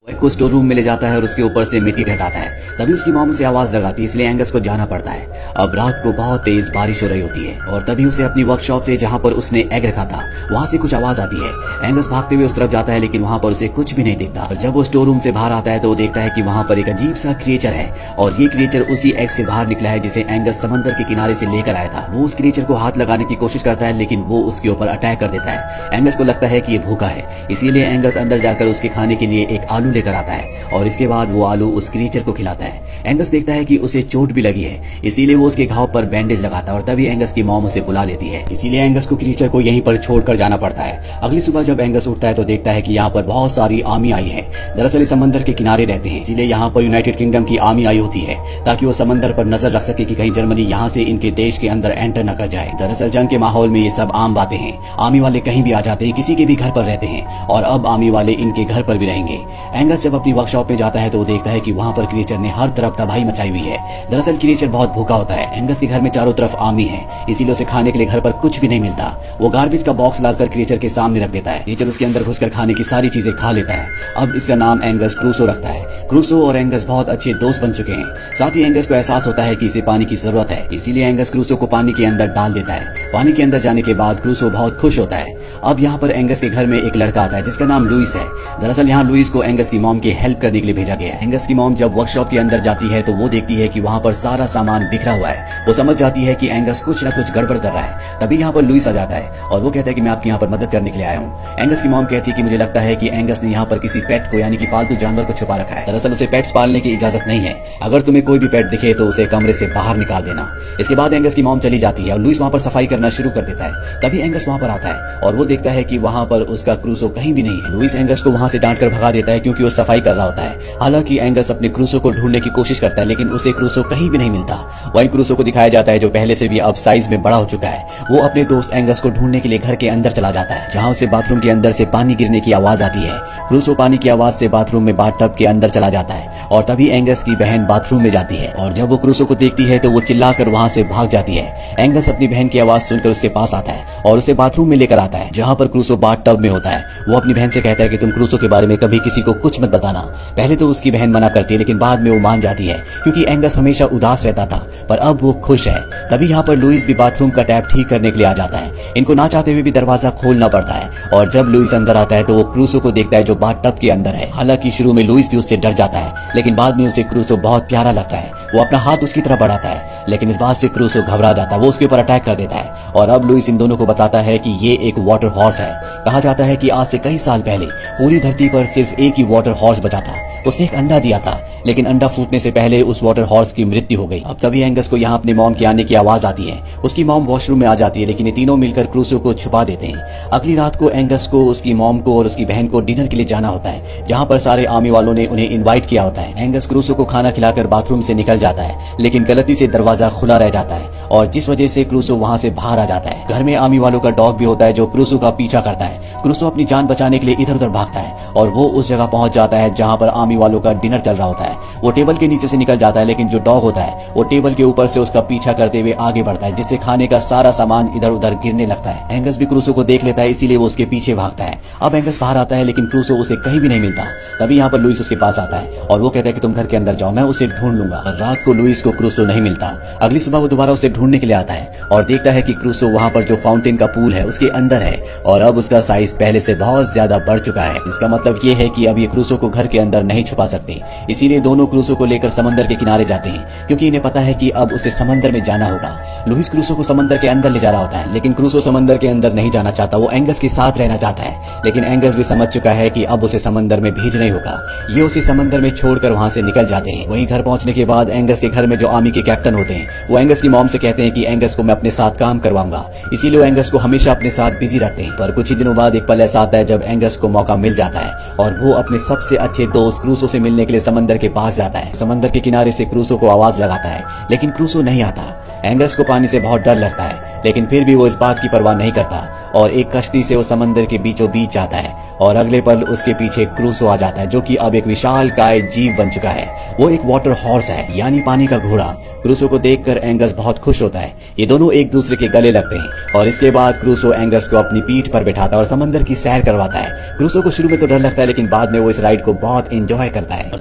को store room में ले जाता है और उसके ऊपर से मिट्टी हटाता है। तभी उसकी मॉम उसे आवाज लगाती है, इसलिए एंगस को जाना पड़ता है। अब रात को बहुत तेज बारिश हो रही होती है और तभी उसे अपनी वर्कशॉप से, जहाँ पर उसने एग रखा था, वहाँ से कुछ आवाज आती है। एंगस भागते हुए उस तरफ जाता है, लेकिन वहाँ पर उसे कुछ भी नहीं दिखता। और जब वो स्टोर रूम से बाहर आता है तो वो देखता है कि वहाँ पर एक अजीब सा क्रिएचर है और ये क्रिएचर उसी एग से बाहर निकला है जिसे एंगस समंदर के किनारे से लेकर आया था। वो उस क्रिएचर को हाथ लगाने की कोशिश करता है, लेकिन वो उसके ऊपर अटैक कर देता है। एंगस को लगता है कि ये भूखा है, इसीलिए एंगस अंदर जाकर उसके खाने के लिए एक आलू लेकर आता है और इसके बाद वो आलू उस क्रिएचर को खिलाता है। एंगस देखता है कि उसे चोट भी लगी है, इसीलिए वो उसके घाव पर बैंडेज लगाता है और तभी एंगस की मॉम उसे बुला लेती है। इसीलिए एंगस को क्रिएचर को यहीं पर छोड़कर जाना पड़ता है। अगली सुबह जब एंगस उठता है तो देखता है कि यहाँ पर बहुत सारी आर्मी आई है। दरअसल इस समंदर के किनारे रहते हैं, इसीलिए यहाँ पर यूनाइटेड किंगडम की आर्मी आई होती है ताकि वो समंदर पर नजर रख सके कि कहीं जर्मनी यहाँ से इनके देश के अंदर एंटर न कर जाए। दरअसल जंग के माहौल में ये सब आम बातें हैं। आर्मी वाले कहीं भी आ जाते हैं, किसी के भी घर पर रहते हैं और अब आर्मी वाले इनके घर पर भी रहेंगे। एंगस जब अपनी वर्कशॉप में जाता है तो देखता है कि वहाँ पर क्रिएचर ने हर तरफ तबाही मचाई हुई है। दरअसल क्रिएचर बहुत भूखा होता है। एंगस के घर में चारों तरफ आर्मी है, इसीलिए उसे खाने के लिए घर पर कुछ भी नहीं मिलता। वो गार्बेज का बॉक्स लाकर क्रिएचर के सामने रख देता है। क्रिएचर उसके अंदर घुसकर खाने की सारी चीजें खा लेता है। अब इसका नाम एंगस क्रूसो रखता है। क्रूसो और एंगस बहुत अच्छे दोस्त बन चुके हैं। साथ ही एंगस को एहसास होता है कि इसे पानी की जरूरत है, इसीलिए एंगस क्रूसो को पानी के अंदर डाल देता है। पानी के अंदर जाने के बाद क्रूसो बहुत खुश होता है। अब यहाँ पर एंगस के घर में एक लड़का आता है जिसका नाम लुइस है। दरअसल यहाँ लुइस को एंगस की मॉम की हेल्प करने के लिए भेजा गया है। एंगस की मॉम जब वर्कशॉप के अंदर जाती है तो वो देखती है कि वहाँ पर सारा सामान बिखरा हुआ है। वो समझ जाती है कि एंगस कुछ न कुछ गड़बड़ कर रहा है। तभी यहाँ पर लुइस आ जाता है और वो कहता है कि मैं आपकी यहाँ पर मदद करने के लिए आया हूँ। एंगस की मॉम कहती है कि मुझे लगता है कि एंगस ने यहाँ पर किसी पेट को, यानी कि पालतू जानवर को छुपा रखा है। दरअसल उसे पेट्स पालने की इजाजत नहीं है। अगर तुम्हें कोई भी पेट दिखे तो उसे कमरे से बाहर निकाल देना। इसके बाद एंगस की मॉम चली जाती है और लुइस वहाँ पर सफाई करना शुरू कर देता है। तभी एंगस वहाँ पर आता है और वो देखता है कि वहाँ पर उसका क्रूसो कहीं भी नहीं है। लुइस एंगस को वहाँ से डांट कर भगा देता है क्योंकि वो सफाई कर रहा होता है। हालांकि एंगस अपने क्रूसो को ढूंढने की कोशिश करता है, लेकिन उसे क्रूसो कहीं भी नहीं मिलता। वहीं क्रूसो को दिखाया जाता है जो पहले से भी अब साइज में बड़ा हो चुका है। वो अपने दोस्त एंगस को ढूंढने के लिए घर के अंदर चला जाता है, जहाँ उसे बाथरूम के अंदर से पानी गिरने की आवाज आती है। क्रूसो पानी की आवाज से बाथरूम में बाथटब के अंदर चला जाता है और तभी एंगस की बहन बाथरूम में जाती है और जब वो क्रूसो को देखती है तो वो चिल्लाकर वहाँ से भाग जाती है। एंगस अपनी बहन की आवाज सुनकर उसके पास आता है और उसे बाथरूम में लेकर आता है, जहाँ पर क्रूसो बाथटब में होता है। वो अपनी बहन से कहता है कि तुम क्रूसो के बारे में कभी किसी को कुछ मत बताना। पहले तो उसकी बहन मना करती है, लेकिन बाद में वो मान जाती है क्योंकि एंगस हमेशा उदास रहता था, पर अब वो खुश है। तभी यहाँ पर लुइस भी बाथरूम का टैप ठीक करने के लिए आ जाता है। इनको ना चाहते हुए भी दरवाजा खोलना पड़ता है और जब लुइस अंदर आता है तो वो क्रूसो को देखता है जो बाथटब के अंदर है। हालांकि शुरू में लुइस भी उससे डर जाता है, लेकिन बाद में उसे क्रूसो बहुत प्यारा लगता है। वो अपना हाथ उसकी तरफ बढ़ाता है, लेकिन इस बात से क्रूसो घबरा जाता है। वो उसके ऊपर अटैक कर देता है और अब लुइस इन दोनों को बताता है कि ये एक वाटर हॉर्स है। कहा जाता है कि आज से कई साल पहले पूरी धरती पर सिर्फ एक ही वाटर हॉर्स बचा था। उसने एक अंडा दिया था, लेकिन अंडा फूटने से पहले उस वाटर हॉर्स की मृत्यु हो गई। अब तभी एंगस को यहाँ अपने मॉम के आने की आवाज आती है। उसकी मॉम वॉशरूम में आ जाती है, लेकिन ये तीनों मिलकर क्रूसो को छुपा देते हैं। अगली रात को एंगस को, उसकी मॉम को और उसकी बहन को डिनर के लिए जाना होता है, जहाँ पर सारे आर्मी वालों ने उन्हें इन्वाइट किया होता है। एंगस क्रूसो को खाना खिलाकर बाथरूम से निकल जाता है, लेकिन गलती से दरवाजा खुला रह जाता है और जिस वजह से क्रूसो वहाँ से बाहर आ जाता है। घर में आर्मी वालों का डॉग भी होता है जो क्रूसो का पीछा करता है। क्रूसो अपनी जान बचाने के लिए इधर उधर भागता है और वो उस जगह पहुंच जाता है जहाँ पर आर्मी वालों का डिनर चल रहा होता है। वो टेबल के नीचे से निकल जाता है, लेकिन जो डॉग होता है वो टेबल के ऊपर से उसका पीछा करते हुए आगे बढ़ता है, जिससे खाने का सारा सामान इधर उधर गिरने लगता है। एंगस भी क्रूसो को देख लेता है, इसीलिए वो उसके पीछे भागता है। अब एंगस बाहर आता है, लेकिन क्रूसो उसे कहीं भी नहीं मिलता। तभी यहाँ पर लुइस उसके पास आता है और वो कहता है कि तुम घर के अंदर जाओ, मैं उसे ढूंढ लूंगा। रात को लुइस को क्रूसो नहीं मिलता। अगली सुबह वो दोबारा उसे ढूंढने के लिए आता है और देखता है कि क्रूसो वहाँ पर जो फाउंटेन का पूल है उसके अंदर है और अब उसका साइज पहले से बहुत ज्यादा बढ़ चुका है। इसका मतलब ये है कि अब ये क्रूसो को घर के अंदर नहीं छुपा सकते। इसीलिए दोनों क्रूसो को लेकर समंदर के किनारे जाते हैं, क्योंकि इन्हें पता है कि अब उसे समंदर में जाना होगा। लुइस क्रूसो को समंदर के अंदर ले जा रहा होता है, लेकिन क्रूसो समंदर के अंदर नहीं जाना चाहता। वो एंगस के साथ रहना चाहता है, लेकिन एंगस भी समझ चुका है कि अब उसे समंदर में भेजना ही होगा। ये उसे समंदर में छोड़कर वहाँ से निकल जाते हैं। वहीं घर पहुंचने के बाद एंगस के घर में जो आर्मी के कैप्टन होते हैं वो एंगस की मॉम से कहते हैं कि एंगस को मैं अपने साथ काम करवाऊंगा, इसीलिए वो एंगस को हमेशा अपने साथ बिजी रखते हैं। पर कुछ ही दिनों बाद एक पल ऐसा आता है जब एंगस को मौका मिल जाता है और वो अपने सबसे अच्छे दोस्त क्रूसो से मिलने के लिए समंदर के पास जाता है। समंदर के किनारे से क्रूसो को आवाज लगाता है, लेकिन क्रूसो नहीं आता। एंगस को पानी से बहुत डर लगता है, लेकिन फिर भी वो इस बात की परवाह नहीं करता और एक कश्ती से वो समंदर के बीचों बीच जाता है और अगले पल उसके पीछे क्रूसो आ जाता है, जो कि अब एक विशाल काय जीव बन चुका है। वो एक वाटर हॉर्स है, यानी पानी का घोड़ा। क्रूसो को देखकर एंगस बहुत खुश होता है। ये दोनों एक दूसरे के गले लगते हैं और इसके बाद क्रूसो एंगस को अपनी पीठ पर बैठाता है और समंदर की सैर करवाता है। क्रूसो को शुरू में तो डर लगता है, लेकिन बाद में वो इस राइड को बहुत एंजॉय करता है।